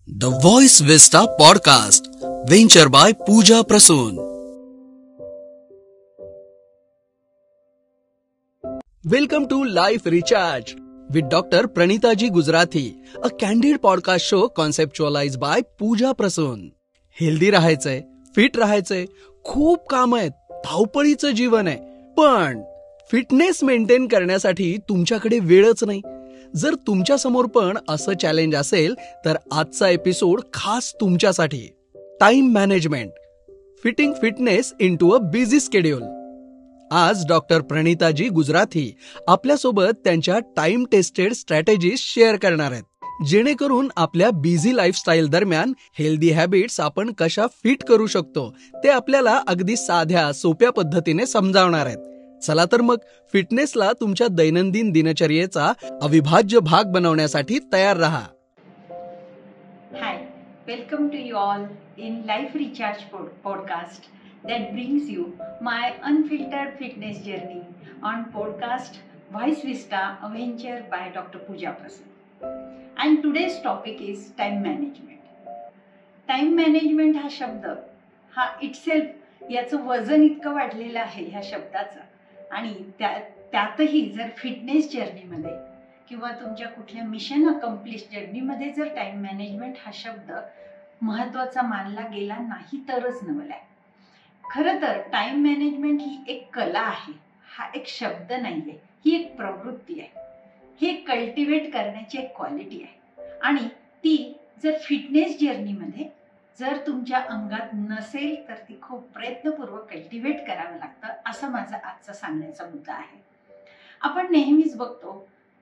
The Voice Vista Podcast, venture by Pooja Prasoon. Welcome to Life Recharge with Dr. Pranitaji Gujrathi, a candid podcast show conceptualized by Pooja Prasoon. Healthy राहायचंय, fit राहायचंय, खूप काम आहेत, धावपळीचं जीवन आहे, पण fitness maintain करण्यासाठी तुमच्याकडे वेळच नाही. जर तुमच्या समोर पण असं चॅलेंज असेल तर आजचा एपिसोड खास तुमच्यासाठी. Time management, fitting fitness into a busy schedule. आज डॉक्टर प्रणिताजी गुजराथी आपल्यासोबत त्यांच्या टाइम टेस्टेड स्ट्रॅटेजीज शेअर करणार आहेत, जेणेकरून आपल्या बिझी लाईफस्टाईल दरम्यान हेल्दी हॅबिट्स आपण कशा फिट करू शकतो ते आपल्याला अगदी साध्या सोप्या पद्धतीने समजावणार आहेत. चला तर मग फिटनेसला तुमच्या दैनंदिन दिनचर्येचा अविभाज्य भाग बनवण्यासाठी तयार रहा. Hi, welcome to you all in Life Recharge podcast that brings you my unfiltered fitness journey on podcast Voice Vista, a venture by Dr. Pooja Prasoon. And today's topic is time management. Time management हा शब्द हा itself याचं वजन इतकं वाढलेलं आहे ह्या शब्दाचं, आणि त्यातही जर फिटनेस जर्नीमध्ये किंवा तुमच्या कुठल्या मिशन अकम्प्लिश जर्नीमध्ये जर टाइम मॅनेजमेंट हा शब्द महत्त्वाचा मानला गेला नाही तरच नवलाय. खरं तर टाइम मॅनेजमेंट ही एक कला आहे, हा एक शब्द नाहीये, ही एक प्रवृत्ती आहे, ही एक कल्टिवेट करण्याची एक क्वालिटी आहे. आणि ती जर फिटनेस जर्नीमध्ये जर तुमच्या अंगात नसेल तर ती खूप प्रयत्नपूर्वक कल्टिवेट करावं लागतं, असा माझा आजचा सांगण्याचा मुद्दा आहे. आपण नेहमीच बघतो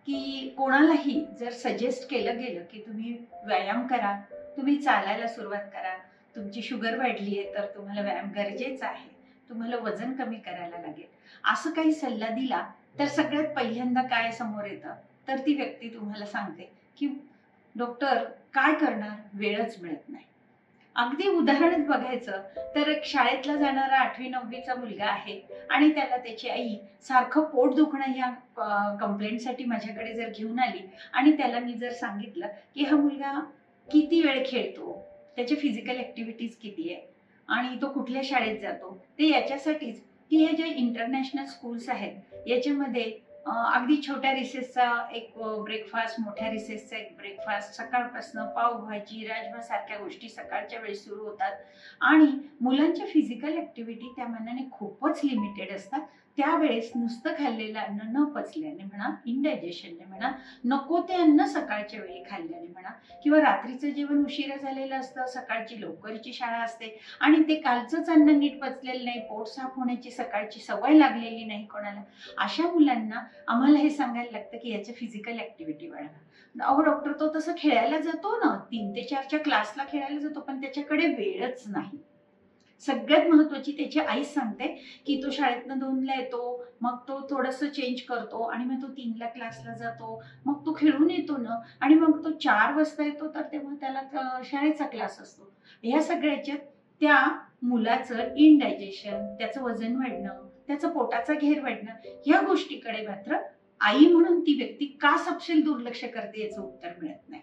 की कोणालाही जर सजेस्ट केलं गेलं की तुम्ही व्यायाम करा, तुम्ही चालायला सुरुवात करा, तुमची शुगर वाढली आहे तर तुम्हाला व्यायाम गरजेचा आहे, तुम्हाला वजन कमी करायला लागेल, असं काही सल्ला दिला तर सगळ्यात पहिल्यांदा काय समोर येतं तर ती व्यक्ती तुम्हाला सांगते की डॉक्टर काय करणार, वेळच मिळत नाही. अगदी उदाहरणच बघायचं तर एक शाळेतला जाणारा 8वी-9वीचा मुलगा आहे आणि त्याला त्याची आई सारखं पोट दुखणं ह्या कंप्लेंटसाठी माझ्याकडे जर घेऊन आली आणि त्याला मी जर सांगितलं की हा मुलगा किती वेळ खेळतो, त्याचे फिजिकल ऍक्टिव्हिटीज किती आहे आणि तो कुठल्या शाळेत जातो, ते याच्यासाठीच की हे जे इंटरनॅशनल स्कूल्स आहेत याच्यामध्ये अगदी छोट्या रिसेसचा एक ब्रेकफास्ट, मोठ्या रिसेसचा एक ब्रेकफास्ट, सकाळपासून पावभाजी, राजमा सारख्या गोष्टी सकाळच्या वेळी सुरू होतात आणि मुलांच्या फिजिकल ऍक्टिव्हिटी त्या मानाने खूपच लिमिटेड असतात. त्यावेळेस नुसतं खाल्लेलं अन्न न पचल्याने म्हणा, इनडायजेशनने म्हणा, नको ते अन्न सकाळच्या वेळी खाल्ल्याने म्हणा, किंवा रात्रीचं जेवण उशिरा झालेलं असतं, सकाळची लवकरची शाळा असते आणि ते कालचंच अन्न नीट पचलेलं नाही, पोट साफ होण्याची सकाळची सवय लागलेली नाही कोणाला, अशा मुलांना आम्हाला हे सांगायला लागतं की याचं फिजिकल ऍक्टिव्हिटी वाढवा. अहो डॉक्टर, तो तसं खेळायला जातो ना, 3 ते 4च्या क्लासला खेळायला जातो, पण त्याच्याकडे वेळच नाही. सगळ्यात महत्वाची त्याची आई सांगते की तो शाळेतनं 2ला येतो, मग तो थोडंसं चेंज करतो आणि मग तो 3ला क्लासला जातो, मग तो खेळून येतो ना आणि मग तो 4 वाजता येतो तर तेव्हा त्याला शाळेचा क्लास असतो. ह्या सगळ्याच्यात त्या मुलाचं इनडायजेशन, त्याचं वजन वाढणं, त्याचं पोटाचा घेर वाढणं, ह्या गोष्टीकडे मात्र आई म्हणून ती व्यक्ती का सपशेल दुर्लक्ष करते याचं उत्तर मिळत नाही.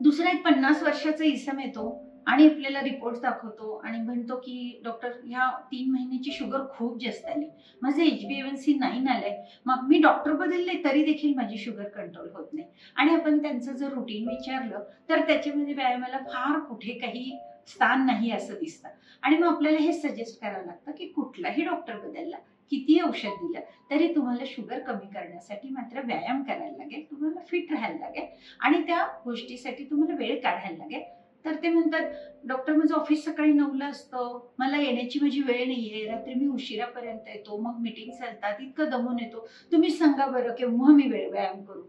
दुसरा एक 50 वर्षाचा इसम येतो आणि आपल्याला रिपोर्ट दाखवतो आणि म्हणतो की डॉक्टर ह्या 3 महिन्याची शुगर खूप जास्त आली, माझं HbA1c 9 आलंय, मग मी डॉक्टर बदलले तरी देखील माझी शुगर कंट्रोल होत नाही. आणि आपण त्यांचं जर रुटीन विचारलं तर त्याच्यामध्ये व्यायामाला फार कुठे काही स्थान नाही असं दिसतं. आणि मग आपल्याला हे सजेस्ट करावं लागतं की कुठलाही डॉक्टर बदलला, किती औषध दिलं तरी तुम्हाला शुगर कमी करण्यासाठी मात्र व्यायाम करायला लागेल, तुम्हाला फिट राहायला लागेल आणि त्या गोष्टीसाठी तुम्हाला वेळ काढायला लागेल. तर ते म्हणतात डॉक्टर माझं ऑफिस सकाळी 9ला असतं, मला येण्याची माझी वेळ नाहीये, रात्री मी उशिरापर्यंत येतो, मग मीटिंग चालतात, इतकं दमून येतो, तुम्ही सांगा बरं केव्हा मी व्यायाम करू.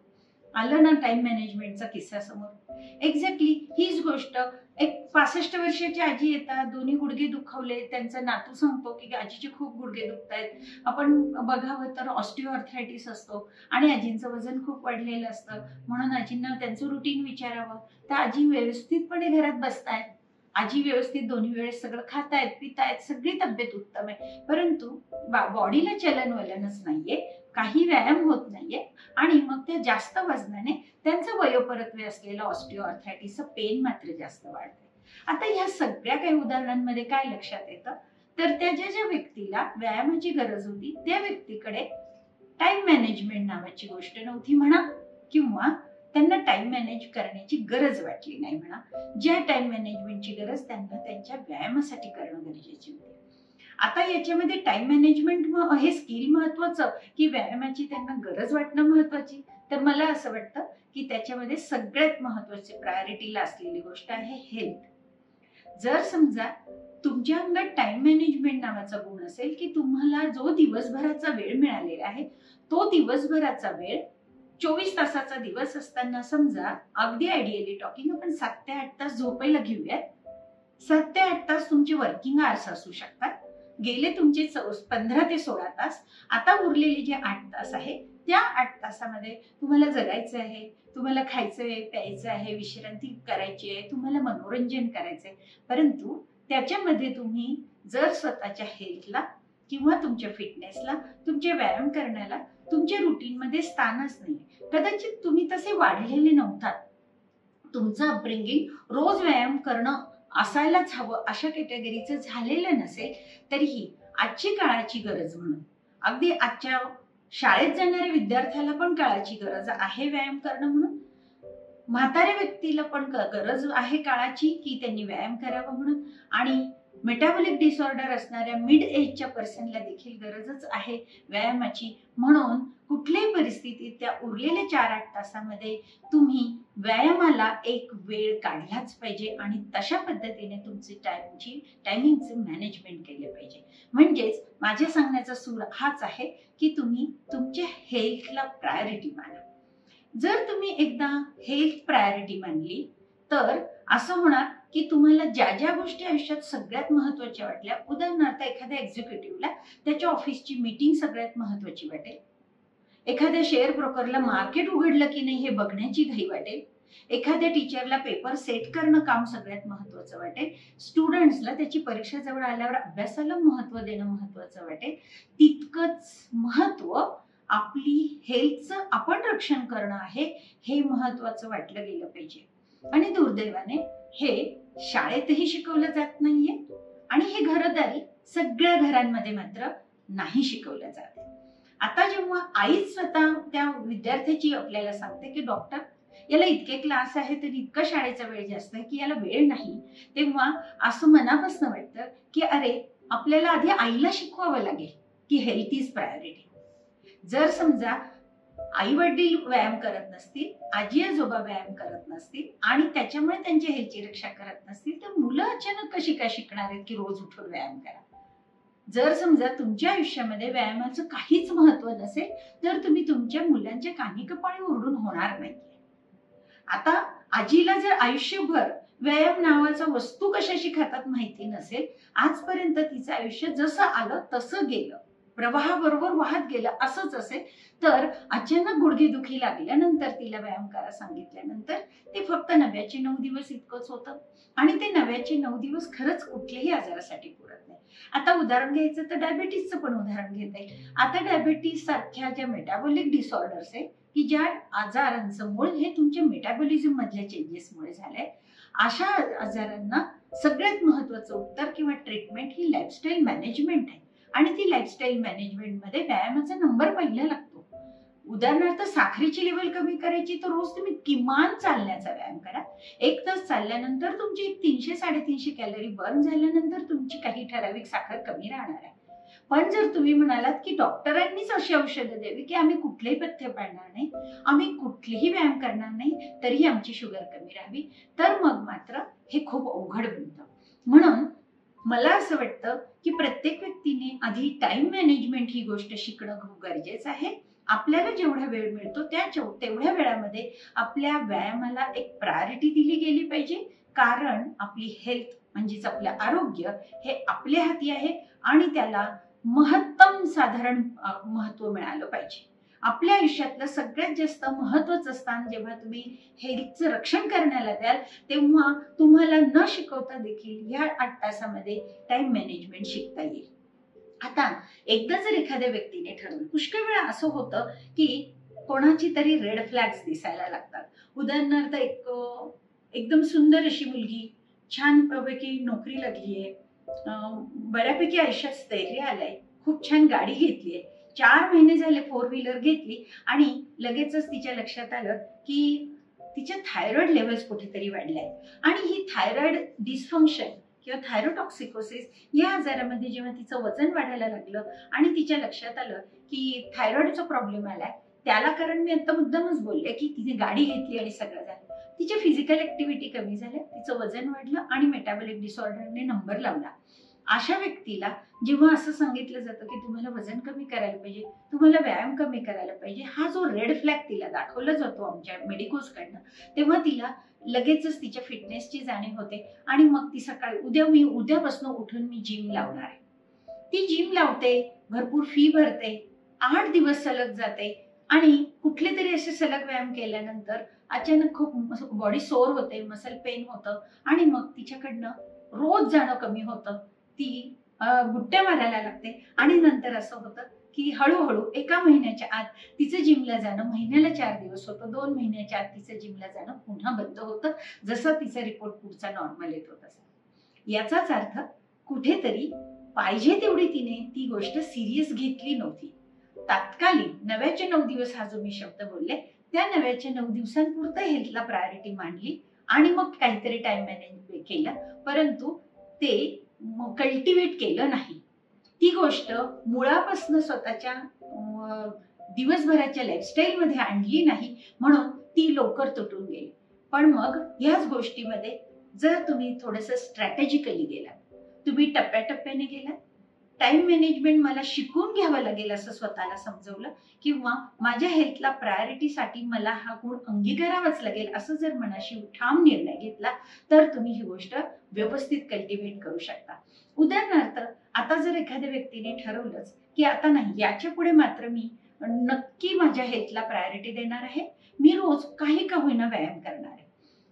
आलं ना टाइम मॅनेजमेंटचा किस्सा समोर. एक्झॅक्टली हीच गोष्ट एक 65 वर्षाची आजी येतात, दोन्ही गुडघे दुखावले, त्यांचा नातू सांगतो की आजीचे खूप गुडघे दुखतायत. आपण बघावं तर ऑस्टिओआर्थरायटिस असतो आणि आजींचं वजन खूप वाढलेलं असतं, म्हणून आजींना त्यांचं रुटीन विचारावं तर आजी व्यवस्थितपणे घरात बसतायत, आजी व्यवस्थित दोन्ही वेळेस सगळं खातायत, पितायत, सगळी तब्येत उत्तम आहे, परंतु बॉडीला चलन वलनच नाहीये. काही व्यायाम होत नाहीये आणि मग त्या जास्त वजनाने त्यांचं वयोपरत्वे असलेलं ऑस्टिओआर्थरायटिसचं पेन मात्र जास्त वाढतंय. आता ह्या सगळ्या काही उदाहरणांमध्ये काय लक्षात येतं, तर त्या ज्या व्यक्तीला व्यायामाची गरज होती त्या व्यक्तीकडे टाइम मॅनेजमेंट नावाची गोष्ट नव्हती म्हणा, किंवा त्यांना टाइम मॅनेज करण्याची गरज वाटली नाही म्हणा. ज्या टाइम मॅनेजमेंटची गरज त्यांना त्यांच्या व्यायामासाठी करणं गरजेची होती. आता याच्यामध्ये टाइम मॅनेजमेंट हे स्किल महत्वाचं की व्यायामाची त्यांना गरज वाटणं महत्वाची, तर मला असं वाटतं की त्याच्यामध्ये सगळ्यात महत्वाची प्रायोरिटीला असलेली गोष्ट आहे हेल्थ. जर समजा तुमच्या अंगात टाइम मॅनेजमेंट नावाचा गुण असेल की तुम्हाला जो दिवसभराचा वेळ मिळालेला आहे तो दिवसभराचा वेळ 24 तासाचा दिवस असताना समजा अगदी आयडियली टॉकिंग आपण 7 ते 8 तास झोपायला घेऊयात. 7 ते 8 तास तुमचे वर्किंग आवर्स असू शकतात. गेले तुमचे 15 ते 16 तास. आता उरलेले जे 8 तास आहे त्या 8 तासामध्ये तुम्हाला जगायचं आहे, तुम्हाला खायचंय, प्यायचं आहे, विश्रांती करायची आहे, तुम्हाला मनोरंजन करायचंय. परंतु त्याच्यामध्ये तुम्ही जर स्वतःच्या हेल्थला किंवा तुमच्या फिटनेसला, तुमच्या व्यायाम करण्याला तुमच्या रुटीन मध्ये स्थानच नाही, कदाचित तुम्ही तसे वाढलेले नव्हतात, तुमचं अपब्रिंगिंग रोज व्यायाम करणं असायलाच हवं अशा कॅटेगरीचं झालेलं नसेल, तरीही आजची काळाची गरज म्हणून अगदी आजच्या शाळेत जाणाऱ्या विद्यार्थ्याला पण काळाची गरज आहे व्यायाम करणं म्हणून, म्हाताऱ्या व्यक्तीला पण गरज आहे काळाची की त्यांनी व्यायाम करावा म्हणून, आणि मेटाबॉलिक डिसऑर्डर असणाऱ्या मिड एजच्या पर्सनला देखील गरजच आहे व्यायामाची. म्हणून कुठल्याही परिस्थितीत त्या उरलेल्या 4-8 तासामध्ये तुम्ही व्यायामाला एक वेळ काढलाच पाहिजे आणि तशा पद्धतीने तुमचे टायमिंगचे मॅनेजमेंट केले पाहिजे. म्हणजेच माझ्या सांगण्याचा सूर हाच आहे की तुम्ही तुमच्या हेल्थला प्रायोरिटी माना. जर तुम्ही एकदा हेल्थ प्रायोरिटी मानली तर असं होणार की तुम्हाला ज्या ज्या गोष्टी आयुष्यात सगळ्यात महत्वाच्या वाटल्या, उदाहरणार्थ एखाद्या एक्झिक्युटिव्हला त्याच्या ऑफिसची मीटिंग सगळ्यात महत्वाची वाटेल, एखाद्या शेअर ब्रोकरला मार्केट उघडलं की नाही हे बघण्याची घाई वाटेल, एखाद्या टीचरला पेपर सेट करणं काम सगळ्यात महत्वाचं वाटेल, स्टुडंट्सला त्याची परीक्षा जवळ आल्यावर अभ्यासाला महत्व देणं महत्वाचं वाटेल, तितकंच महत्व आपली हेल्थचं आपण रक्षण करणं आहे हे महत्वाचं वाटलं गेलं पाहिजे. आणि दुर्दैवाने हे शाळेतही शिकवलं जात नाहीये आणि हे घरदारी सगळ्या घरांमध्ये मात्र नाही शिकवलं जात. आता जेव्हा आई स्वतः त्या विद्यार्थ्याची आपल्याला सांगते की डॉक्टर याला इतके क्लास आहे तर इतका शाळेचा वेळ जास्त आहे की याला वेळ नाही, तेव्हा असं मनापासून वाटतं की अरे आपल्याला आधी आईला शिकवावं लागेल की हेल्थ इज प्रायोरिटी. जर समजा आई वडील व्यायाम करत नसतील, आजी आजोबा व्यायाम करत नसतील आणि त्याच्यामुळे त्यांच्या हेल्थची रक्षा करत नसतील, तर मुलं अचानक कशी काय शिकणार आहेत की रोज उठून व्यायाम करा. जर समजा तुमच्या आयुष्यामध्ये व्यायामाचं काहीच महत्व नसेल तर तुम्ही तुमच्या मुलांच्या कानी कपाळी ओरडून होणार नाही. आता आजीला जर आयुष्यभर व्यायाम नावाचा वस्तू कशाशी खातात माहिती नसेल, आजपर्यंत तिचं आयुष्य जसं आलं तसं गेलं, प्रवाहाबरोबर वाहत गेलं असंच असेल, तर अचानक गुडघेदुखी लागल्यानंतर तिला व्यायाम करा सांगितल्यानंतर ते फक्त 9 दिवस इतकंच होतं आणि ते 9 दिवस खरंच कुठल्याही आजारासाठी पुरत नाही. आता उदाहरण घ्यायचं तर डायबेटीसचं पण उदाहरण घेता येईल. आता डायबेटीस सारख्या ज्या मेटाबॉलिक डिसऑर्डर्स आहे की ज्या आजारांचं मूळ हे तुमच्या मेटाबॉलिझम मधल्या चेंजेसमुळे झालंय, अशा आजारांना सगळ्यात महत्वाचं उत्तर किंवा ट्रीटमेंट ही लाईफस्टाईल मॅनेजमेंट आहे आणि ती लाईफस्टाईल मॅनेजमेंट मध्ये व्यायामाचा नंबर पहिला लागतो. उदाहरणार्थ साखरेची लेवल कमी करायची तर रोज तुम्ही किमान चालण्याचा व्यायाम करा. 1 तास चालल्यानंतर तुमची 300-350 कॅलरी बर्न झाल्यानंतर तुमची काही ठराविक साखर कमी राहणार आहे. पण जर तुम्ही म्हणालात की डॉक्टरांनीच अशी औषधं द्यावी की आम्ही कुठलेही पथ्य पाळणार नाही, आम्ही कुठलेही व्यायाम करणार नाही तरीही आमची शुगर कमी राहावी, तर मग मात्र हे खूप अवघड बनतं. म्हणून मला असं वाटतं की प्रत्येक व्यक्तीने आधी टाइम मॅनेजमेंट ही गोष्ट शिकणं खूप गरजेचं आहे. आपल्याला जेवढा वेळ मिळतो तेवढ्या वेळामध्ये आपल्या व्यायामाला एक प्रायोरिटी दिली गेली पाहिजे, कारण आपली हेल्थ म्हणजेच आपलं आरोग्य हे आपल्या हाती आहे आणि त्याला महत्तम साधारण महत्व मिळालं पाहिजे. आपल्या आयुष्यातलं सगळ्यात जास्त महत्वाचं स्थान जेव्हा तुम्ही हेल्थचं रक्षण करण्याला द्याल तेव्हा तुम्हाला न शिकवता देखील या 8 तासामध्ये टाइम मॅनेजमेंट शिकता येईल. आता एकदा जर एखाद्या व्यक्तीने ठरवलं, पुष्कळ वेळा असं होतं की कोणाची तरी रेड फ्लॅग्स दिसायला लागतात. उदाहरणार्थ एकदम सुंदर अशी मुलगी, छान पैकी नोकरी लागलीये, बऱ्यापैकी आयुष्यात स्थैर्य आलंय, खूप छान गाडी घेतलीये, 4 महिने झाले 4 व्हीलर घेतली आणि लगेचच तिच्या लक्षात आलं की तिच्या थायरॉइड लेवल्स कुठेतरी वाढल्या आणि ही थायरॉइड डिस्फंक्शन किंवा थायरोटॉक्सिकोसिस या आजारामध्ये जेव्हा तिचं वजन वाढायला लागलं आणि तिच्या लक्षात आलं की थायरॉइडचा प्रॉब्लेम आलाय, त्याला कारण मी आता मुद्दामच बोलले की तिने गाडी घेतली आणि सगळं झालं. तिची फिजिकल ऍक्टिव्हिटी कमी झाल्या, तिचं वजन वाढलं आणि मेटाबॉलिक डिसऑर्डरने नंबर लावला. अशा व्यक्तीला जेव्हा असं सांगितलं जातं की तुम्हाला वजन कमी करायला पाहिजे, तुम्हाला व्यायाम कमी करायला पाहिजे, हा जो रेड फ्लॅग तिला दाखवला जातो आमच्या मेडिकोजकडनं, तेव्हा तिला लगेचच तिच्या फिटनेसची जाणीव होते आणि मग ती सकाळी उद्यापासून उठून मी जिम लावणार आहे. ती जिम लावते, भरपूर फी भरते, 8 दिवस सलग जाते आणि कुठले तरी असे सलग व्यायाम केल्यानंतर अचानक खूप बॉडी सोर होते, मसल पेन होतं आणि मग तिच्याकडनं रोज जाणं कमी होतं. ती बुट्ट्या मारायला लागते आणि नंतर असं होतं की हळूहळू 1 महिन्याच्या आत तिचं जिमला जाणं, महिन्याला 4 दिवस होतं, 2 महिन्याच्या आत तिचं जिमला जाणं पुन्हा बंद होतं, जसं तिचा रिपोर्ट पुढचा नॉर्मल येत होता. याचाच अर्थ कुठेतरी पाहिजे तेवढी तिने ती गोष्ट सिरियस घेतली नव्हती. तात्कालिक 9 हा जो मी शब्द बोलले, त्या 9 दिवसांपुरतं हेल्थला प्रायोरिटी मांडली आणि मग काहीतरी टाइम मॅनेजमेंट केलं, परंतु ते कल्टिवेट केलं नाही. ती गोष्ट मुळापासून स्वतःच्या दिवसभराच्या लाईफस्टाईल मध्ये आणली नाही, म्हणून ती लवकर तुटून गेली. पण मग ह्याच गोष्टीमध्ये जर तुम्ही थोडंसं स्ट्रॅटेजिकली गेलात, तुम्ही टप्प्याटप्प्याने गेलात, टाइम मॅनेजमेंट मला शिकून घ्यावं लागेल असं स्वतःला समजवलं किंवा माझ्या हेल्थला प्रायोरिटीसाठी मला हा गुण अंगीकारावाच लागेल असं जर मनाशी ठाम निर्णय घेतला, तर तुम्ही ही गोष्ट व्यवस्थित कल्टिवेट करू शकता. उदाहरणार्थ, आता जर एखाद्या व्यक्तीने ठरवलंच की आता नाही, याच्या पुढे मात्र मी नक्की माझ्या हेल्थला प्रायोरिटी देणार आहे, मी रोज काही का होईना व्यायाम करणार आहे.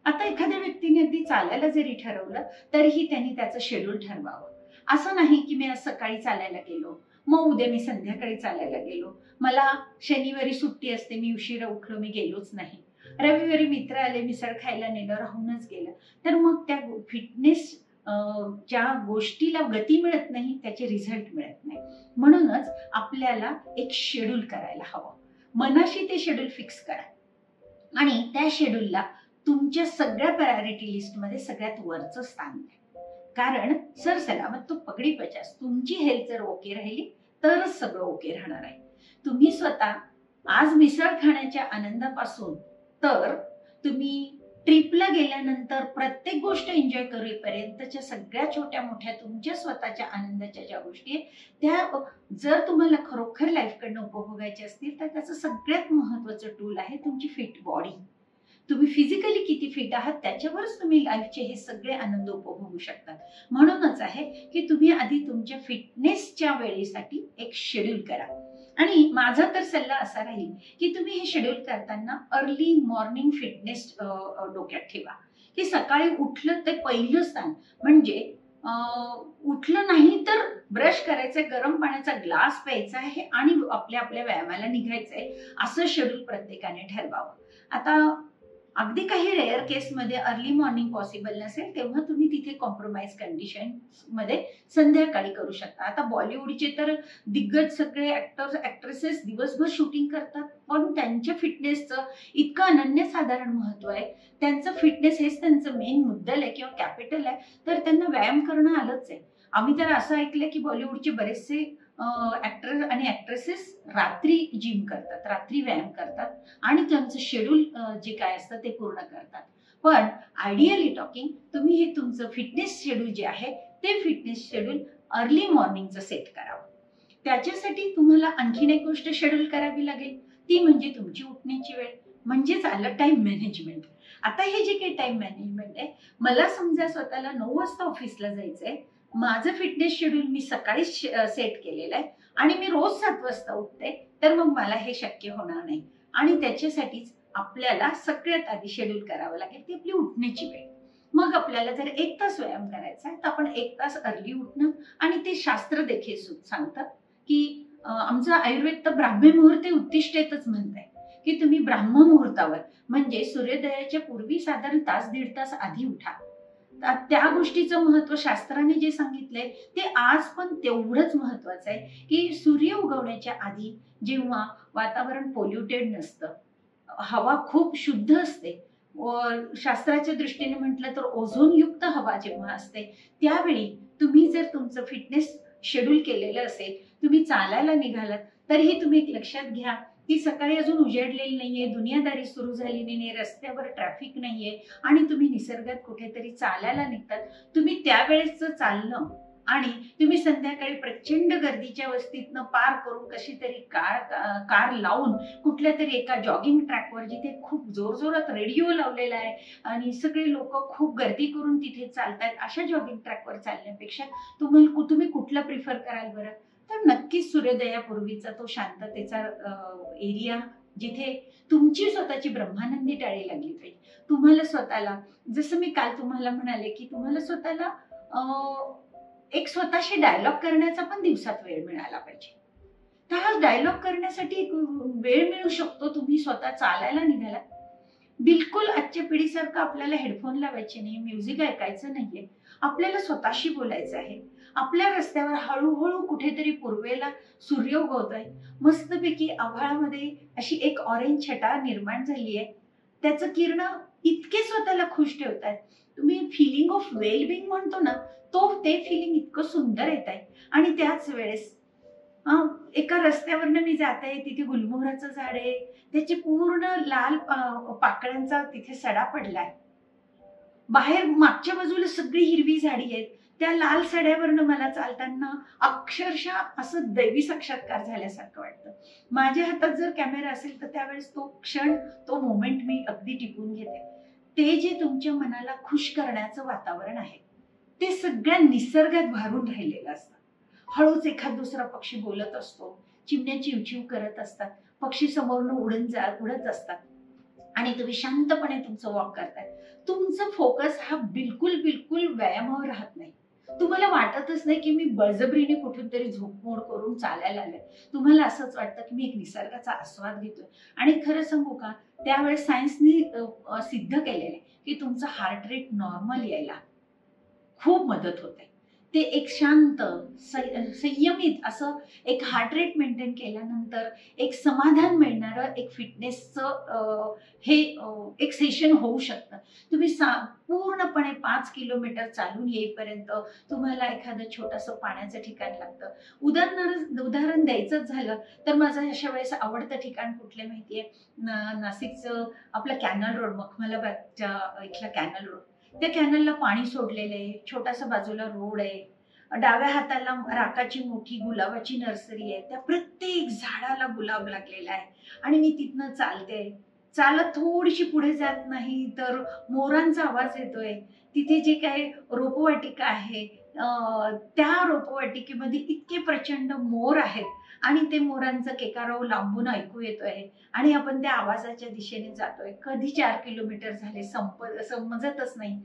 आता एखाद्या व्यक्तीने अगदी चालायला जरी ठरवलं तरीही त्यांनी त्याचं शेड्यूल ठरवावं. असं नाही की मी आज सकाळी चालायला गेलो, मग उद्या मी संध्याकाळी चालायला गेलो, मला शनिवारी सुट्टी असते, मी उशिरा उठलो, मी गेलोच नाही, रविवारी मित्र आले, मिसळ खायला नेलं, राहूनच गेलं, तर मग त्या फिटनेस ज्या गोष्टीला गती मिळत नाही त्याचे रिझल्ट मिळत नाही. म्हणूनच आपल्याला एक शेड्यूल करायला हवं. मनाशी ते शेड्यूल फिक्स करा आणि त्या शेड्यूलला तुमच्या सगळ्या प्रायोरिटी लिस्टमध्ये सगळ्यात वरचं स्थान द्या. कारण सर सलामत तो पगडी पचास, तुमची हेल्थ जर ओके राहिली तरच सगळं ओके राहणार आहे. तुम्ही स्वतः आज मिसळ खाण्याच्या आनंदापासून तर तुम्ही ट्रिपला गेल्यानंतर प्रत्येक गोष्ट एन्जॉय करेपर्यंतच्या सगळ्या छोट्या मोठ्या तुमच्या स्वतःच्या आनंदाच्या ज्या गोष्टी आहेत, त्या जर तुम्हाला खरोखर लाईफकडनं उपभोगायच्या असतील तर त्याचं सगळ्यात महत्वाचं टूल आहे तुमची फिट बॉडी. तुम्ही फिजिकली किती फिट आहात त्याच्यावरच तुम्ही लाईफचे हे सगळे आनंद उपभोगू शकतात. म्हणूनच आहे की तुम्ही आधी तुमच्या फिटनेसच्या वेळेसाठी एक शेड्यूल करा आणि माझा तर सल्ला असा राहील की तुम्ही हे शेड्यूल करताना अर्ली मॉर्निंग फिटनेस डोक्यात ठेवा की सकाळी उठलं ते पहिलं स्थान म्हणजे उठलं नाही तर ब्रश करायचंय, गरम पाण्याचा ग्लास प्यायचा आहे आणि आपल्या आपल्या व्यायामाला निघायचंय, असं शेड्यूल प्रत्येकाने ठरवावं. आता अगदी काही रेअर केसमध्ये अर्ली मॉर्निंग पॉसिबल नसेल तेव्हा तुम्ही तिथे कॉम्प्रोमाइज कंडिशन मध्ये संध्याकाळी करू शकता. आता बॉलिवूडचे तर दिग्गज सगळे ऍक्टर्स ऍक्ट्रेसेस दिवसभर शूटिंग करतात, पण त्यांच्या फिटनेसचं इतकं अनन्यसाधारण महत्व आहे, त्यांचं फिटनेस हेच त्यांचं मेन मुद्दल आहे किंवा कॅपिटल आहे, तर त्यांना व्यायाम करणं आलंच आहे. आम्ही तर असं ऐकलंय की बॉलिवूडचे बरेचसे ऍक्टर आणि ऍक्ट्रेसेस रात्री जिम करतात, रात्री व्यायाम करतात आणि त्यांचं शेड्यूल जे काय असतं ते पूर्ण करतात. पण आयडियली टॉकिंग तुम्ही हे तुमचं फिटनेस शेड्यूल जे आहे ते फिटनेस शेड्यूल अर्ली मॉर्निंगचं सेट करावं. त्याच्यासाठी तुम्हाला आणखीन एक गोष्ट शेड्यूल करावी लागेल, ती म्हणजे तुमची उठण्याची वेळ, म्हणजेच आलं टाइम मॅनेजमेंट. आता हे जे काही टाइम मॅनेजमेंट आहे, मला समजा स्वतःला 9 वाजता ऑफिसला जायचंय, माझं फिटनेस शेड्यूल मी सकाळी सेट केलेलं आहे आणि मी रोज 7 वाजता उठते, तर मग मला हे शक्य होणार नाही आणि त्याच्यासाठीच आपल्याला सगळ्यात आधी शेड्यूल करावं लागेल ती आपली उठण्याची वेळ. मग आपल्याला जर 1 तास व्यायाम करायचा आहे तर आपण 1 तास अर्ली उठणं, आणि ते शास्त्र देखील सांगतात की आमचं आयुर्वेद तर ब्राह्मी मुहूर्ते उत्तिष्ठेतच म्हणत आहे की तुम्ही ब्राह्म मुहूर्तावर म्हणजे सूर्योदयाच्या पूर्वी साधारण तास दीड तास आधी उठा. त्या गोष्टीचं महत्व शास्त्राने जे सांगितलंय ते आज पण तेवढंच महत्वाचं आहे की सूर्य उगवण्याच्या आधी, जेव्हा वातावरण पोल्युटेड नसतं, हवा खूप शुद्ध असते, शास्त्राच्या दृष्टीने म्हटलं तर ओझोन युक्त हवा जेव्हा असते, त्यावेळी तुम्ही जर तुमचं फिटनेस शेड्यूल केलेलं असेल, तुम्ही चालायला निघालात, तरीही तुम्ही एक लक्षात घ्या की सकाळी अजून उजेडलेली नाहीये, दुनियादारी सुरू झालेली नाही, रस्त्यावर ट्रॅफिक नाहीये आणि तुम्ही निसर्गात कुठेतरी चालायला निघतात. तुम्ही त्यावेळेसचं चालणं आणि तुम्ही संध्याकाळी प्रचंड गर्दीच्या वस्तीतनं पार करून कशी तरी कार लावून कुठल्या तरी एका जॉगिंग ट्रॅकवर, जिथे खूप जोरजोरात रेडिओ लावलेला आहे आणि सगळे लोक खूप गर्दी करून तिथे चालतात, अशा जॉगिंग ट्रॅकवर चालण्यापेक्षा तुम्ही कुठलं प्रिफर कराल बरं? तर नक्कीच सूर्योदयापूर्वीचा तो शांततेचा एरिया, जिथे तुमची स्वतःची ब्रह्मानंदी टाळी लागली पाहिजे. तुम्हाला स्वतःला, जसं मी काल तुम्हाला म्हणाले की तुम्हाला स्वतःला एक स्वतःशी डायलॉग करण्याचा पण दिवसात वेळ मिळाला पाहिजे. तर हा डायलॉग करण्यासाठी एक वेळ मिळू शकतो. तुम्ही स्वतः चालायला निघाला, बिलकुल आजच्या पिढीसारखं आपल्याला हेडफोन लावायचे नाही, म्युझिक ऐकायचं नाहीये, आपल्याला स्वतःशी बोलायचं आहे. आपल्या रस्त्यावर हळूहळू कुठेतरी पूर्वेला सूर्य उगवतोय, मस्तपैकी आभाळामध्ये अशी एक ऑरेंज छटा निर्माण झाली आहे, त्याचं किरण इतके स्वतःला खुश ठेवतात. तुम्ही फिलिंग ऑफ वेलबिंग म्हणतो ना, ते फिलिंग इतकं सुंदर येत आहे. आणि त्याच वेळेस एका रस्त्यावरनं मी जाते, तिथे गुलमोहराचं झाड आहे, त्याचे पूर्ण लाल पाकळ्यांचा तिथे सडा पडलाय. बाहेर मागच्या बाजूला सगळी हिरवी झाडी आहेत, त्या लाल सड्यावरनं मला चालताना अक्षरशः असं दैवी साक्षात्कार झाल्यासारखं वाटतं. माझ्या हातात जर कॅमेरा असेल तर त्यावेळेस तो क्षण, तो मोमेंट मी अगदी टिपून घेते. ते जे तुमच्या मनाला खुश करण्याचं वातावरण आहे, ते सगळ्या निसर्गात भारून राहिलेलं असतं. हळूच एखाद दुसरा पक्षी बोलत असतो, चिमण्या चिवचिव करत असतात, पक्षी समोरनं उडत असतात आणि तुम्ही शांतपणे तुमचं वॉक करताय. तुमचं फोकस हा बिलकुल व्यायामावर राहत नाही. तुम्हाला वाटतच नाही की मी बळजबरीने कुठून तरी झोपमोड करून चालायला आले. तुम्हाला असंच वाटतं की मी एक निसर्गाचा आस्वाद घेतोय. आणि खरं सांगू का, त्यावेळेस सायन्सनी सिद्ध केलेलं आहे की तुमचं हार्ट रेट नॉर्मल यायला खूप मदत होते. ते एक शांत संयमित असं एक हार्ट रेट मेंटेन केल्यानंतर एक समाधान मिळणारं एक फिटनेसचं हे एक सेशन होऊ शकतं. तुम्ही पूर्णपणे 5 किलोमीटर चालून येईपर्यंत तुम्हाला एखादं छोटंसं पाण्याचं ठिकाण लागतं. उदाहरण द्यायचंच झालं तर माझं अशा वेळेस आवडतं ठिकाण कुठलं माहितीये? नाशिकचं आपलं कॅनल रोड, मखमलाबादच्या इथला कॅनल रोड. त्या कॅनलला पाणी सोडलेलं आहे, छोटासा बाजूला रोड आहे, डाव्या हाताला राकाची मोठी गुलाबाची नर्सरी आहे, त्या प्रत्येक झाडाला गुलाब लागलेला आहे. आणि मी तिथनं चालते, चालत थोडीशी पुढे जात नाही तर मोरांचा आवाज येतोय. तिथे जे काही रोपवाटिका आहे, त्या रोपवाटिकेमध्ये इतके प्रचंड मोर आहेत आणि ते मोरांचा केकाराव लांबून ऐकू येतोय आणि आपण त्या आवाजाच्या दिशेने जातोय. कधी 4 किलोमीटर झाले समजतच नाही.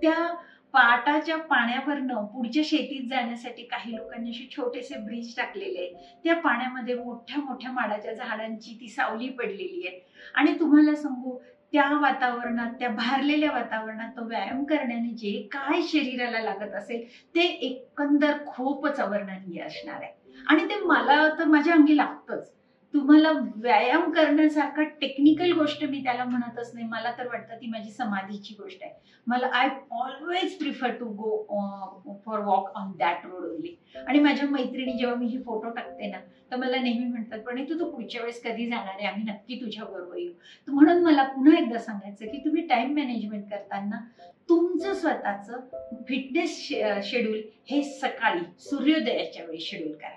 त्या पाटाच्या पाण्यावरनं पुढच्या शेतीत जाण्यासाठी काही लोकांनी असे छोटेसे ब्रिज टाकलेले आहेत. त्या पाण्यामध्ये मोठ्या मोठ्या माडाच्या झाडांची ती सावली पडलेली आहे. आणि तुम्हाला सांगू, त्या वातावरणात, त्या भारलेल्या वातावरणात तो व्यायाम करण्याने जे काय शरीराला लागत असेल ते एकंदर खूपच अवर्णनीय असणार आहे. आणि ते मला तर माझ्या अंगी लागतंच. तुम्हाला व्यायाम करण्यासारखा टेक्निकल गोष्ट मी त्याला म्हणतच नाही. मला तर वाटतं ती माझी समाधीची गोष्ट आहे. मला I always prefer to go for walk on that road only. आणि माझ्या मैत्रिणी जेव्हा मी ही फोटो टाकते ना, तर मला नेहमी म्हणतात, पण तू पुढच्या वेळेस कधी जाणार आहे, आम्ही नक्की तुझ्या बरोबर येऊ. म्हणून मला पुन्हा एकदा सांगायचं की तुम्ही टाइम मॅनेजमेंट करताना तुमचं स्वतःचं फिटनेस शेड्यूल हे सकाळी सूर्योदयाच्या वेळी शेड्यूल करा.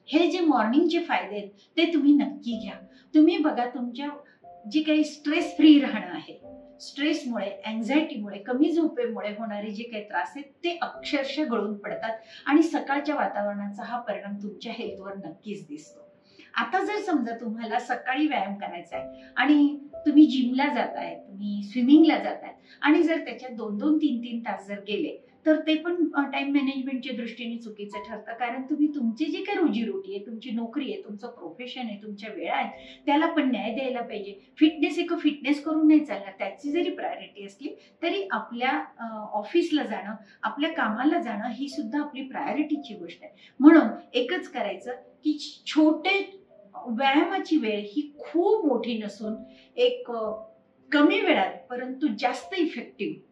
हे जे मॉर्निंगचे फायदे आहेत ते तुम्ही नक्की घ्या. तुम्ही बघा, तुमच्या जी काही स्ट्रेस फ्री राहणं आहे, स्ट्रेसमुळे, अँझायटीमुळे, कमी झोपेमुळे होणारे जे काही त्रास आहेत ते अक्षरशः गळून पडतात आणि सकाळच्या वातावरणाचा हा परिणाम तुमच्या हेल्थवर नक्कीच दिसतो. आता जर समजा तुम्हाला सकाळी व्यायाम करायचा आहे आणि तुम्ही जिमला जाताय, तुम्ही स्विमिंगला जाताय आणि जर त्याच्यात 2-2, 3-3 तास जर गेले तर ते पण टाइम मॅनेजमेंटच्या दृष्टीने चुकीचं ठरतं. कारण तुम्ही तुमची जी काही रोजीरोटी आहे, तुमची नोकरी आहे, तुमचं प्रोफेशन आहे, तुमच्या वेळा आहेत, त्याला पण न्याय द्यायला पाहिजे. फिटनेस एक फिटनेस करून नाही चालणार. त्याची जरी प्रायोरिटी असली तरी आपल्या ऑफिसला जाणं, आपल्या कामाला जाणं ही सुद्धा आपली प्रायोरिटीची गोष्ट आहे. म्हणून एकच करायचं की छोटे व्यायामाची वेळ ही खूप मोठी नसून एक कमी वेळात परंतु जास्त इफेक्टिव्ह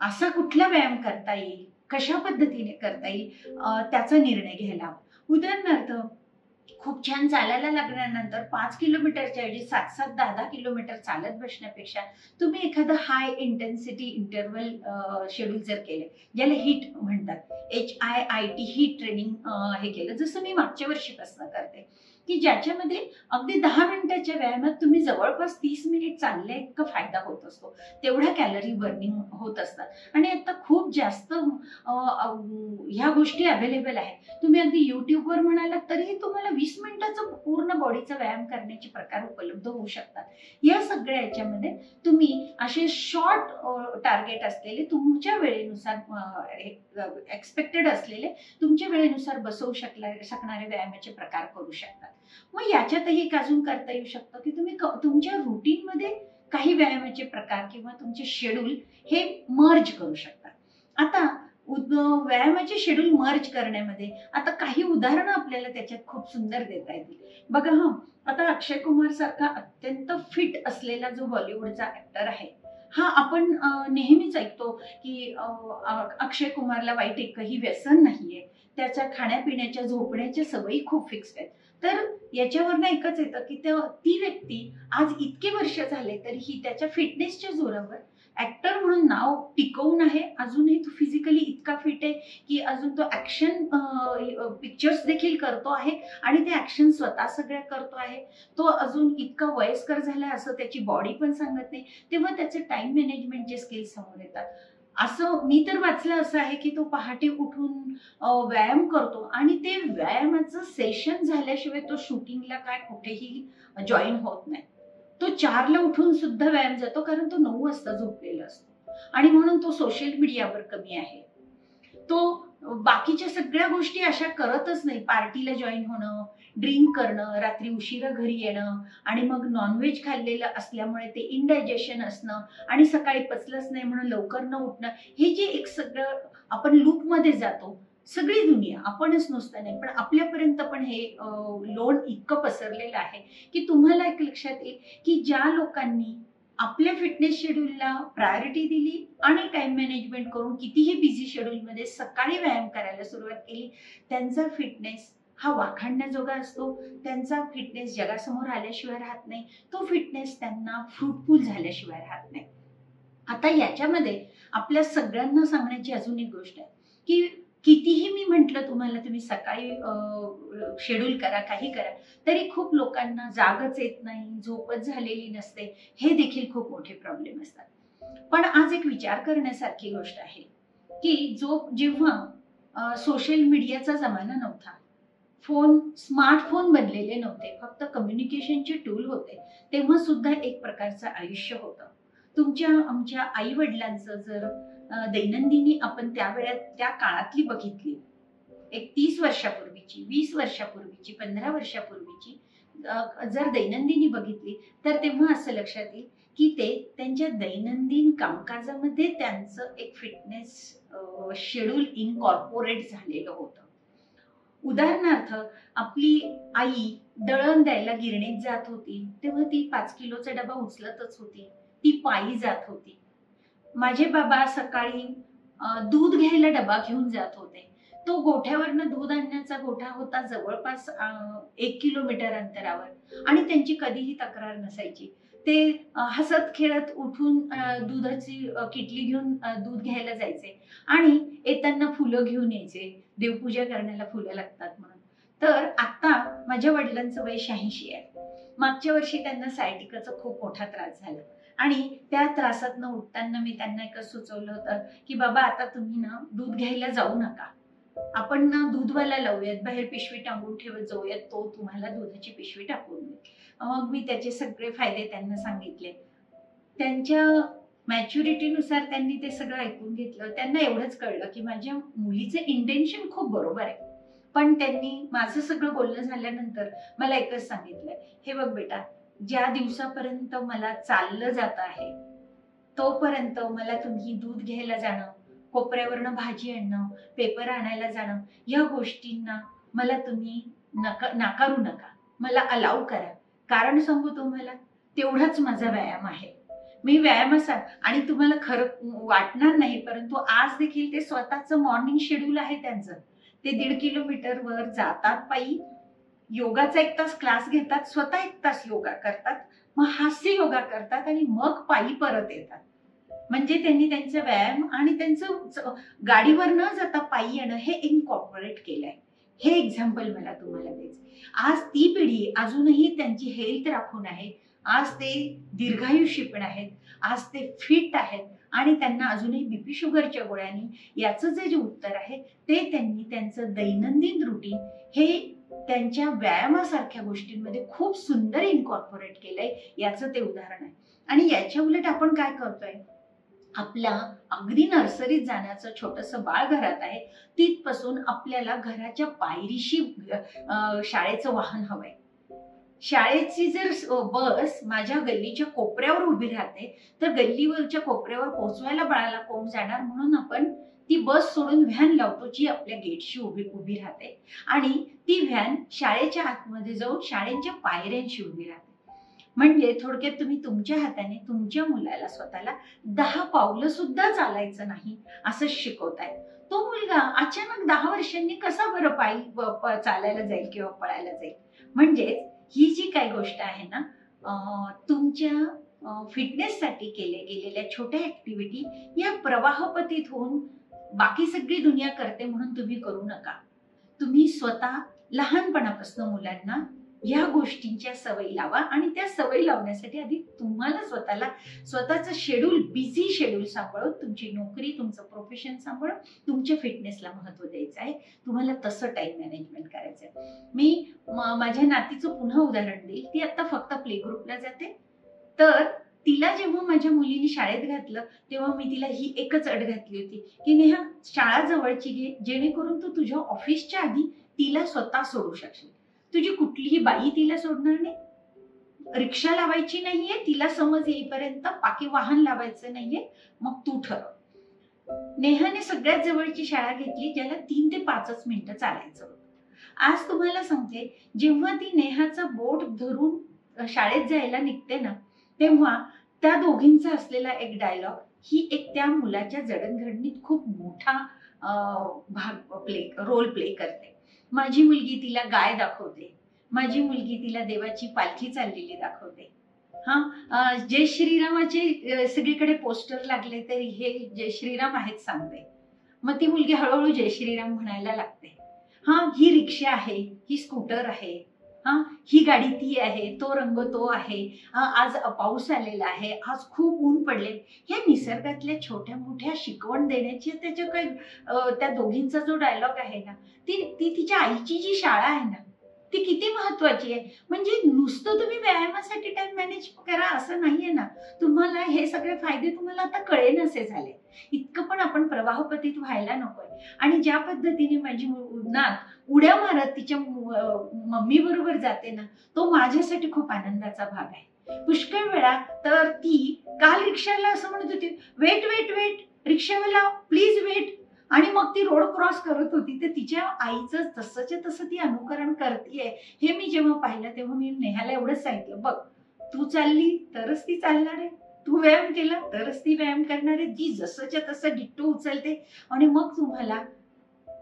असा कुठला व्यायाम करता येईल, कशा पद्धतीने करता येईल त्याचा निर्णय घ्यायला. उदाहरणार्थ खूप छान चालायला लागल्यानंतर 5 किलोमीटरच्या ऐवजी 7-7, 10-10 किलोमीटर चालत बसण्यापेक्षा तुम्ही एखादं हाय इंटेन्सिटी इंटरव्हल शेड्यूल जर केले, ज्याला हिट म्हणतात, HIIT हिट ट्रेनिंग हे केलं, जसं मी मागच्या वर्षीपासून करते, की ज्याच्यामध्ये अगदी 10 मिनिटाच्या व्यायामात तुम्ही जवळपास 30 मिनिट चालले इतका फायदा होत असतो. तेवढ्या कॅलरी बर्निंग होत असतात आणि आता खूप जास्त ह्या गोष्टी अवेलेबल आहेत. तुम्ही अगदी युट्यूबवर म्हणालात तरीही तुम्हाला 20 मिनिटाचा पूर्ण बॉडीचा व्यायाम करण्याचे प्रकार उपलब्ध होऊ शकतात. या सगळ्या याच्यामध्ये तुम्ही असे शॉर्ट टार्गेट असलेले तुमच्या वेळेनुसार एक्सपेक्टेड असलेले तुमच्या वेळेनुसार बसवू शकणारे व्यायामाचे प्रकार करू शकतात. मग याच्यातही एक अजून करता येऊ शकतं की तुम्ही तुमच्या रुटीन मध्ये काही व्यायामाचे प्रकार किंवा तुमचे शेड्यूल हे मर्ज करू शकता. आता व्यायामाचे शेड्यूल मर्ज करण्यामध्ये आता काही उदाहरणं आपल्याला त्याच्यात खूप सुंदर देता येतील. बघा आता अक्षय कुमार सारखा अत्यंत फिट असलेला जो बॉलिवूडचा ऍक्टर आहे, हा आपण नेहमीच ऐकतो की अक्षय कुमारला वाईट एकही व्यसन नाहीये, त्याच्या खाण्यापिण्याच्या झोपण्याच्या सवयी खूप फिक्स्ड आहेत. तर याच्यावरनं एकच येतं की ती व्यक्ती आज इतके वर्ष झाले तरीही त्याच्या फिटनेसच्या जोरावर ऍक्टर म्हणून नाव टिकवून आहे. अजूनही तो फिजिकली इतका फिट आहे की अजून तो ऍक्शन पिक्चर्स देखील करतो आहे आणि ते ऍक्शन स्वतः सगळ्या करतो आहे. तो अजून इतका वयस्कर झालाय असं त्याची बॉडी पण सांगत नाही. तेव्हा त्याचे टाइम मॅनेजमेंटचे स्किल्स समोर येतात. असं मी तर वाचलं असं आहे की तो पहाटे उठून व्यायाम करतो आणि ते व्यायामाचं सेशन झाल्याशिवाय तो शूटिंगला काय कुठेही जॉईन होत नाही. तो 4ला उठून सुद्धा व्यायाम जातो कारण तो 9 वाजता झोपलेला असतो आणि म्हणून तो सोशल मीडियावर कमी आहे. तो बाकीच्या सगळ्या गोष्टी अशा करतच नाही. पार्टीला जॉईन होणं, ड्रिंक करणं, रात्री उशिरा घरी येणं आणि मग नॉनव्हेज खाल्लेलं असल्यामुळे ते इनडायजेशन असणं आणि सकाळी पचलंच नाही म्हणून लवकर न उठणं, हे जे एक सगळं आपण लूपमध्ये जातो. सगळी दुनिया, आपणच नुसतं नाही पण आपल्यापर्यंत पण हे लोड इतकं पसरलेलं आहे की तुम्हाला एक लक्षात येईल की ज्या लोकांनी आपल्या फिटनेस शेड्यूलला प्रायोरिटी दिली आणि टाइम मॅनेजमेंट करून कितीही बिझी शेड्यूलमध्ये सकाळी व्यायाम करायला सुरुवात केली, त्यांचा फिटनेस हा वाखाणण्याजोगा असतो. त्यांचा फिटनेस जगासमोर आल्याशिवाय राहत नाही. तो फिटनेस त्यांना फ्रुटफुल झाल्याशिवाय राहत नाही. आता याच्यामध्ये आपल्या सगळ्यांना सांगण्याची अजून एक गोष्ट आहे की कितीही मी म्हंटल तुम्हाला तुम्ही सकाळी शेड्यूल करा, काही करा, तरी खूप लोकांना जागच येत नाही, झोपच झालेली नसते. हे देखील खूप मोठे प्रॉब्लेम असतात. पण आज एक विचार करण्यासारखी गोष्ट आहे की जेव्हा सोशल मीडियाचा जमाना नव्हता, स्मार्टफोन बनलेले नव्हते, फक्त कम्युनिकेशनचे टूल होते, तेव्हा सुद्धा एक प्रकारचं आयुष्य होतं. आमच्या आई वडिलांचं जर दैनंदिनी आपण त्या काळातली बघितली, एक 30 वर्षापूर्वीची, 20 वर्षापूर्वीची, 15 वर्षापूर्वीची जर दैनंदिनी बघितली तर तेव्हा असं लक्षात येईल की ते त्यांच्या दैनंदिन कामकाजामध्ये त्यांचं एक फिटनेस शेड्यूल इनकॉर्पोरेट झालेलं होतं. उदाहरणार्थ आपली आई दळण द्यायला गिरणीत जात होती तेव्हा ती 5 किलोचा डबा उचलतच होती, ती पायी जात होती. माझे बाबा सकाळी दूध घ्यायला डबा घेऊन जात होते. तो गोठ्यावरनं दूध आणण्याचा गोठा होता जवळपास 1 किलोमीटर अंतरावर आणि त्यांची कधीही तक्रार नसायची. ते हसत खेळत उठून दुधाची किटली घेऊन दूध घ्यायला जायचे आणि येताना फुलं घेऊन यायचे, देवपूजा करण्याला फुलं लागतात म्हणून. तर आता माझ्या वडिलांचं वय 86 आहे. मागच्या वर्षी त्यांना सायटिकाचा खूप मोठा त्रास झाला आणि त्या त्रासातनं उठताना मी त्यांना एकच सुचवलं होतं की बाबा आता तुम्ही ना दूध घ्यायला जाऊ नका, आपण ना दूधवाला लावूयात, बाहेर पिशवी टांगून ठेवत जाऊयात, तो तुम्हाला दुधाची पिशवी टाकून देईल. मग मी त्याचे सगळे फायदे त्यांना सांगितले. त्यांच्या मॅच्युरिटीनुसार त्यांनी ते सगळं ऐकून घेतलं. त्यांना एवढंच कळलं की माझ्या मुलीचं इंटेन्शन खूप बरोबर आहे. पण त्यांनी माझं सगळं बोलणं झाल्यानंतर मला एकच सांगितलंय, हे बघ बेटा, ज्या दिवसापर्यंत मला चाललं जात आहे तोपर्यंत मला तुम्ही दूध घ्यायला जाणं, कोपऱ्यावरनं भाजी आणणं, पेपर आणायला जाणं, या गोष्टींना मला तुम्ही नाकारू नका, मला अलाउ करा. कारण सांगू तुम्हाला, तेवढाच माझा व्यायाम आहे. मी व्यायामासाठी, आणि तुम्हाला खरं वाटणार नाही, परंतु आज देखील ते स्वतःचं मॉर्निंग शेड्यूल आहे त्यांचं. ते 1.5 किलोमीटर वर जातात पायी, योगाचा 1 तास क्लास घेतात, स्वतः 1 तास योगा करतात, मग हास्य योगा करतात आणि मग पायी परत येतात. म्हणजे त्यांनी त्यांचा व्यायाम आणि त्यांचं गाडीवर न जाता पायी येणं हे इनकॉर्पोरेट केलंय. हे एक्झाम्पल मला तुम्हाला द्यायचं. आज ती पिढी अजूनही त्यांची हेल्थ राखून आहे. आज ते दीर्घायुषी पण आहेत, आज ते फिट आहेत आणि त्यांना अजूनही बीपी शुगरच्या गोळ्यांनी याचं जे उत्तर आहे ते त्यांनी त्यांचं दैनंदिन रुटीन हे त्यांच्या व्यायामासारख्या गोष्टींमध्ये खूप सुंदर इनकॉर्पोरेट केलंय, याचं ते उदाहरण आहे. आणि याच्या उलट आपण काय करतोय, आपला अगदी नर्सरीत जाण्याचं छोटंसं बाळ घरात आहे, तिथपासून आपल्याला घराच्या पायरीशी शाळेचं वाहन हवंय. शाळेची जर बस माझ्या गल्लीच्या कोपऱ्यावर उभी राहते, तर गल्लीवरच्या कोपऱ्यावर पोहोचवायला बाळाला कोण जाणार, म्हणून आपण ती बस सोडून व्हॅन लावतो जी आपल्या गेटशी उभी राहते, आणि ती व्हॅन शाळेच्या आतमध्ये जाऊन शाळेच्या पायऱ्यांशी उभी राहते. म्हणजे थोडक्यात तुम्ही तुमच्या हाताने तुमच्या मुलाला स्वतःला 10 पावलं सुद्धा चालायचं नाही असं शिकवताय. तो मुलगा अचानक 10 वर्षांनी कसा बरं पायी चालायला जाईल किंवा पळायला जाईल. म्हणजेच ही जी काही गोष्ट आहे ना, तुमच्या फिटनेससाठी गेलेल्या छोट्या ऍक्टिव्हिटी या प्रवाहपतीत होऊन बाकी सगळी दुनिया करते म्हणून तुम्ही करू नका. तुम्ही स्वतः लहानपणापासून मुलांना या गोष्टींच्या सवयी लावा, आणि त्या सवयी लावण्यासाठी आधी तुम्हाला स्वतःचं शेड्यूल, बिझी शेड्यूल सांभाळून, तुमची नोकरी, तुमचं प्रोफेशन सांभाळून तुमच्या फिटनेसला महत्व द्यायचं आहे. तुम्हाला तसं टाइम मॅनेजमेंट करायचं आहे. मी माझ्या नातीचं पुन्हा उदाहरण देईल. ती आता फक्त प्ले ग्रुपला जाते, तर तिला जेव्हा माझ्या मुलीने शाळेत घातलं तेव्हा मी तिला ही एकच अट घातली होती की नेहा, शाळा जवळची घे, जेणेकरून तू तुझ्या ऑफिसच्या आधी तिला स्वतः सोडू शकशील. तुझी कुठलीही बाई तिला सोडणार नाही, रिक्षा लावायची नाहीये, तिला समज येईपर्यंत बाकी वाहन लावायचं नाहीये, मग तू ठरव. नेहाने सगळ्यात जवळची शाळा घेतली, ज्याला 3 ते 5 मिनिटं चालायचं होतं. आज तुम्हाला सांगते, जेव्हा ती नेहाचं बोट धरून शाळेत जायला निघते ना, तेव्हा त्या दोघींचा असलेला एक डायलॉग ही एक त्या मुलाच्या जडणघडणीत खूप मोठा रोल प्ले करते. माझी मुलगी तिला गाय दाखवते, माझी मुलगी तिला देवाची पालखी चाललेली दाखवते. जय श्रीरामाचे सगळीकडे पोस्टर लागले तरी हे जय श्रीराम आहेत सांगते. मग ती मुलगी हळूहळू जय श्रीराम म्हणायला लागते. ही रिक्षा आहे, ही स्कूटर आहे, ही गाडी ती आहे, तो रंग तो आहे, आज पाऊस आलेला आहे, आज खूप ऊन पडले. ह्या निसर्गातल्या छोट्या मोठ्या शिकवण देण्याची त्याच्या काही त्या दोघींचा जो डायलॉग आहे ना, ती तिच्या आईची जी शाळा आहे ना, ती किती महत्वाची आहे. म्हणजे नुसतं तुम्ही व्यायामासाठी टाइम मॅनेज करा असं नाहीये ना. तुम्हाला हे सगळे फायदे तुम्हाला आता कळेनसे झाले. इतकं पण आपण प्रवाहपतीत व्हायला नकोय. आणि ज्या पद्धतीने माझी नात उड्या मारत तिच्या मम्मी बरोबर जाते ना, तो माझ्यासाठी खूप आनंदाचा भाग आहे. पुष्कळ वेळा तर ती काल रिक्षाला असं म्हणत होती, वेट वेट वेट, रिक्षावाला प्लीज वेट, आणि मग ती रोड क्रॉस करत होती. तर तिच्या आईचं तसंच्या तसं ती अनुकरण करतीये हे मी जेव्हा पाहिलं तेव्हा मी नेहाला एवढंच सांगितलं, बघ, तू चालली तरच ती चालणार आहे, तू व्यायाम केला तरच ती व्यायाम करणार आहे. ती जसंच्या तसं डिट्टो उचलते. आणि मग तुम्हाला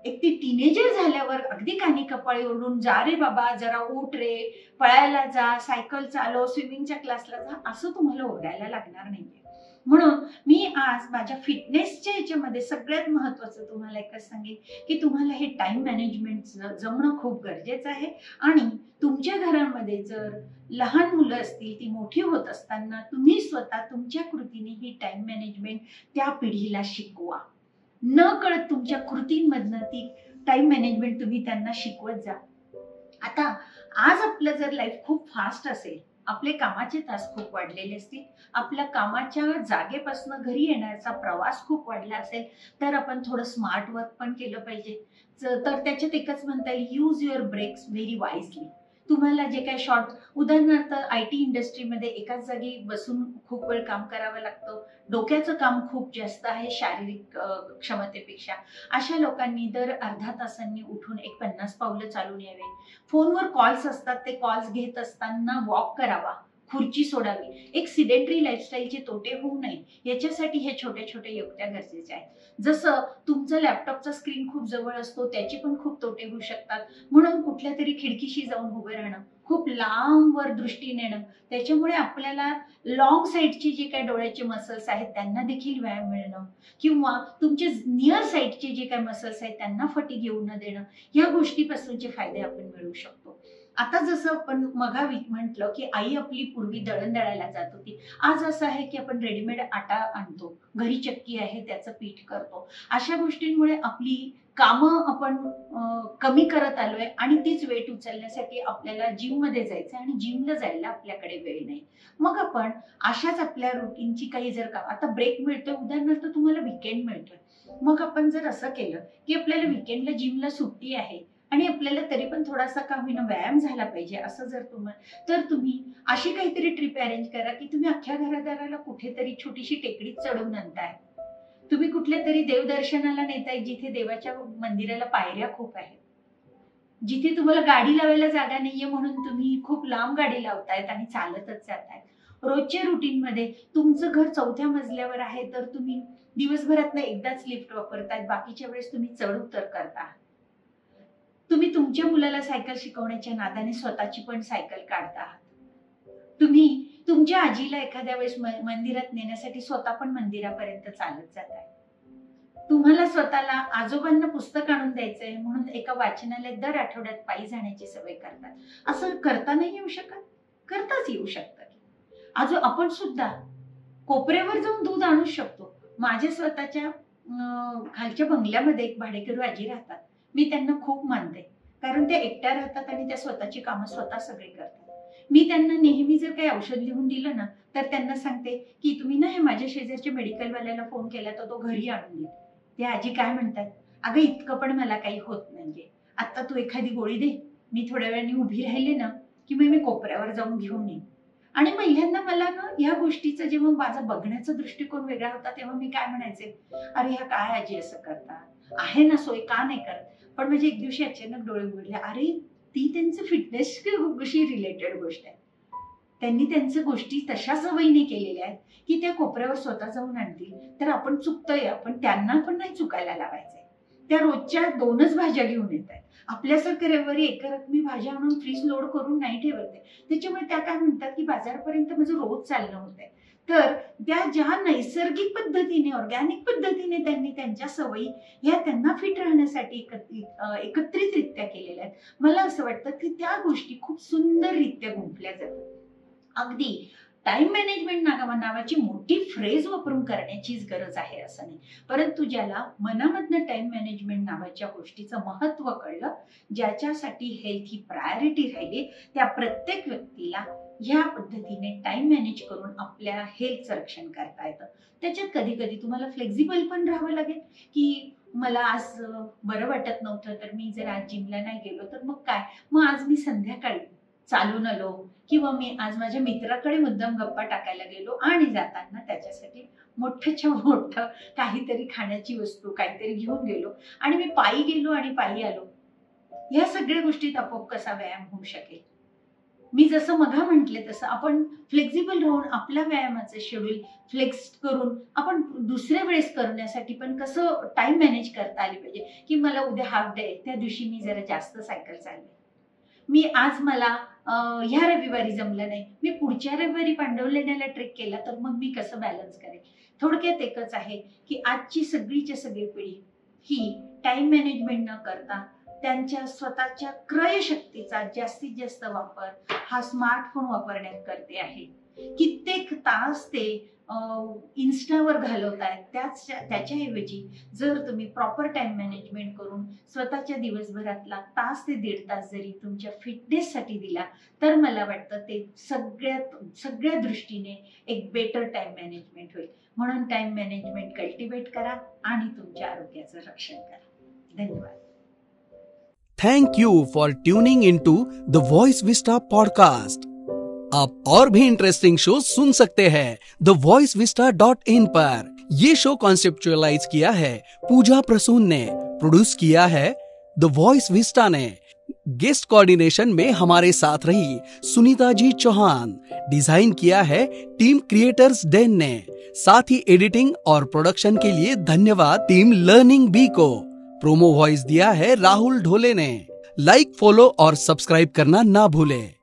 एक ती टीनेजर झाल्यावर अगदी कानी कपाळी ओढून, जा रे बाबा, जरा उठ रे, पळायला जा, सायकल चालव, स्विमिंगच्या क्लासला जा, असं तुम्हाला ओरडायला लागणार नाहीये. म्हणून मी आज माझ्या फिटनेसच्या याच्यामध्ये सगळ्यात महत्वाचं तुम्हाला एकच सांगेन की तुम्हाला हे टाइम मॅनेजमेंट जमणं खूप गरजेचं आहे. आणि तुमच्या घरामध्ये जर लहान मुलं असतील, ती मोठी होत असताना तुम्ही स्वतः तुमच्या कृतीने ही टाइम मॅनेजमेंट त्या पिढीला शिकवा. न कळत तुमच्या कृतींमधनं ती टाइम मॅनेजमेंट तुम्ही त्यांना शिकवत जा. आता आज आपलं जर लाईफ खूप फास्ट असेल, आपले कामाचे तास खूप वाढलेले असतील, आपल्या कामाच्या जागेपासून घरी येण्याचा प्रवास खूप वाढला असेल, तर आपण थोडं स्मार्ट वर्क पण केलं पाहिजे. तर त्याच्यात एकच म्हणता येईल, use your brakes very wisely. तुम्हाला जे काही शॉर्ट, उदाहरणार्थ IT इंडस्ट्रीमध्ये एकाच जागी बसून खूप वेळ काम करावं लागतं, डोक्याचं काम खूप जास्त आहे शारीरिक क्षमतेपेक्षा. अशा लोकांनी दर अर्धा तासांनी उठून एक 50 पावलं चालून यावे. फोनवर कॉल्स असतात, ते कॉल्स घेत असताना वॉक करावा, खुर्ची सोडावी. एक सिडेंटरी लाईफस्टाईलचे तोटे होऊ नये याच्यासाठी हे छोट्या छोट्या युक्त्या गरजेच्या आहेत. जसं तुमचं लॅपटॉपचा स्क्रीन खूप जवळ असतो, त्याचे पण खूप तोटे होऊ शकतात. म्हणून कुठल्या तरी खिडकीशी जाऊन उभे राहणं, खूप लांबवर दृष्टी नेणं, त्याच्यामुळे आपल्याला लॉंग साईडचे जे काही डोळ्याचे मसल्स आहेत त्यांना देखील व्यायाम मिळणं, किंवा तुमचे नियर साईडचे जे काही मसल्स आहेत त्यांना फटीग येऊ न देणं, या गोष्टीपासूनचे फायदे आपण मिळवू शकतो. आता जसं आपण मगावी म्हटलं की आई आपली पूर्वी दळण दळायला जात होती, आज असं आहे की आपण रेडीमेड आटा आणतो, घरी चक्की आहे त्याचं पीठ करतो. अशा गोष्टींमुळे आपली कामं आपण कमी करत आलोय आणि तीच वेट उचलण्यासाठी आपल्याला जिम मध्ये जायचं आणि जिमला जायला आपल्याकडे वेळ नाही. मग आपण अशाच आपल्या रुटीनची काही जर का आता ब्रेक मिळतोय, उदाहरणार्थ तुम्हाला विकेंड मिळतोय, मग आपण जर असं केलं की आपल्याला विकेंडला जिमला सुट्टी आहे आणि आपल्याला तरी पण थोडासा का होईना व्यायाम झाला पाहिजे, असं जर तर तुम्ही अशी काहीतरी ट्रिप अरेंज करा की तुम्ही अख्ख्या घरादाराला कुठेतरी छोटीशी टेकडीत चढवून आणताय, तुम्ही कुठल्या तरी देवदर्शनाला नेताय जिथे देवाच्या मंदिराला पायऱ्या खूप आहेत, जिथे तुम्हाला गाडी लावायला जागा नाहीये म्हणून तुम्ही खूप लांब गाडी लावतायत आणि चालतच जाताय. रोजच्या रुटीन मध्ये तुमचं घर 4थ्या मजल्यावर आहे तर तुम्ही दिवसभरात एकदाच लिफ्ट वापरतायत, बाकीच्या वेळेस तुम्ही चढ उतर करता. तुम्ही तुमच्या मुलाला सायकल शिकवण्याच्या नादाने स्वतःची पण सायकल काढता. तुम्ही तुमच्या आजीला एखाद्या वेळेस मंदिरात नेण्यासाठी स्वतः पण मंदिरापर्यंत चालत जाताय. तुम्हाला स्वतःला आजोबांना पुस्तक आणून द्यायचंय म्हणून एका वाचनालयात दर आठवड्यात पायी जाण्याची सवय करतात. असं करता नाही येऊ शकत? करताच येऊ शकतं. आपण सुद्धा कोपऱ्यावर जाऊन दूध आणू शकतो. माझ्या स्वतःच्या खालच्या बंगल्यामध्ये एक भाडेकरू आजी राहतात. मी त्यांना खूप मानते, कारण त्या एकट्या राहतात आणि त्या स्वतःची कामं स्वतः सगळे करतात. मी त्यांना नेहमी जर काही औषध लिहून दिलं ना तर त्यांना सांगते की तुम्ही ना हे माझ्या शेजारच्या मेडिकलवाल्याला फोन केला तर तो घरी आणून देईल. त्या आजी काय म्हणतात, अगं इतकं पण मला काही होत नाहीये, आता तू एखादी गोळी दे, मी थोड्या वेळाने उभी राहिले ना की मी कोपऱ्यावर जाऊन घेऊन येईन. आणि पहिल्यांदा मला ना या गोष्टीचा जेव्हा माझा बघण्याचा दृष्टिकोन वेगळा होता तेव्हा मी काय म्हणायचे, अरे ह्या काय आजी असं करतात, आहे ना सोय, का नाही करत. पण म्हणजे एक दिवशी अचानक डोळे उघडले, अरे ती त्यांचं फिटनेसशी रिलेटेड गोष्ट आहे. त्यांनी त्यांच्या गोष्टी तशा सवयीने केलेल्या आहेत की त्या कोपऱ्यावर स्वतः जाऊन आणतील. तर आपण चुकतोय, आपण त्यांना पण नाही चुकायला लावायचंय. त्या रोजच्या 2च भाज्या घेऊन येत आहेत, आपल्यासारखं रविवारी एकरकमी भाज्या आणून फ्रीज लोड करून नाही ठेवत आहे. त्याच्यामुळे त्या काय म्हणतात की बाजारपर्यंत माझं रोज चालणं होत आहे. तर त्या ज्या नैसर्गिक पद्धतीने, ऑर्गॅनिक पद्धतीने त्यांनी त्यांच्या सवयी ह्या त्यांना फिट राहण्यासाठी एकत्रितरित्या केलेल्या आहेत, मला असं वाटतं की त्या गोष्टी खूप सुंदररित्या गुंफल्या जातात. अगदी टाइम मॅनेजमेंट नावाची मोठी फ्रेज वापरून करण्याचीच गरज आहे असं नाही, परंतु ज्याला मनामधनं टाइम मॅनेजमेंट नावाच्या गोष्टीचं महत्व कळलं, ज्याच्यासाठी हेल्थ ही प्रायोरिटी राहिली, त्या प्रत्येक व्यक्तीला ह्या पद्धतीने टाइम मॅनेज करून आपल्या हेल्थचं रक्षण करता येतं. त्याच्यात कधी कधी तुम्हाला फ्लेक्झिबल पण राहावं लागेल की मला आज बरं वाटत नव्हतं तर मी जर आज जिमला नाही गेलो तर मग काय, मग आज मी संध्याकाळी चालून आलो, किंवा मी आज माझ्या मित्राकडे मुद्दाम गप्पा टाकायला गेलो आणि जाताना त्याच्यासाठी मोठ्याच्या मोठं काहीतरी खाण्याची वस्तू काहीतरी घेऊन गेलो आणि मी पायी गेलो आणि पायी आलो. या सगळ्या गोष्टीत आपोआप कसा व्यायाम होऊ शकेल. मी जसं मघा म्हटले तसं आपण फ्लेक्झिबल राहून आपल्या व्यायामाचं शेड्यूल फ्लेक्स करून आपण दुसऱ्या वेळेस करण्यासाठी पण कसं टाइम मॅनेज करता आली पाहिजे, की मला उद्या हाफ डे, त्या दिवशी मी जरा जास्त सायकल चालले, मी आज मला ह्या रविवारी जमलं नाही, मी पुढच्या रविवारी पांडवलेण्याला ट्रेक केला तर मग मी कसं बॅलन्स करेल. थोडक्यात एकच आहे की आजची सगळीच्या सगळी पिढी ही टाइम मॅनेजमेंट न करता त्यांच्या स्वतःच्या क्रयशक्तीचा जास्तीत जास्त वापर हा स्मार्टफोन वापरण्यात करते आहे. कित्येक तास ते इन्स्टावर घालवतायत. त्याच्याऐवजी जर तुम्ही प्रॉपर टाइम मॅनेजमेंट करून स्वतःच्या दिवसभरातला तास ते 1.5 तास जरी तुमच्या फिटनेससाठी दिला, तर मला वाटतं ते सगळ्या दृष्टीने एक बेटर टाइम मॅनेजमेंट होईल. म्हणून टाइम मॅनेजमेंट कल्टिवेट करा आणि तुमच्या आरोग्याचं रक्षण करा. धन्यवाद. Thank you for tuning into the voice vista podcast. आप और भी इंटरेस्टिंग शो सुन सकते हैं thevoiceVista.in पर. ये शो कॉन्सेप्चुअलाइज किया है पूजा प्रसून ने, प्रोड्यूस किया है द वॉइस विस्टा ने. गेस्ट कोऑर्डिनेशन में हमारे साथ रही सुनीता जी चौहान. डिजाइन किया है टीम क्रिएटर्स डेन ने. साथ ही एडिटिंग और प्रोडक्शन के लिए धन्यवाद टीम लर्निंग बी को. प्रोमो वॉइस दिया है राहुल ढोले ने. लाइक, फॉलो और सब्सक्राइब करना ना भूलें.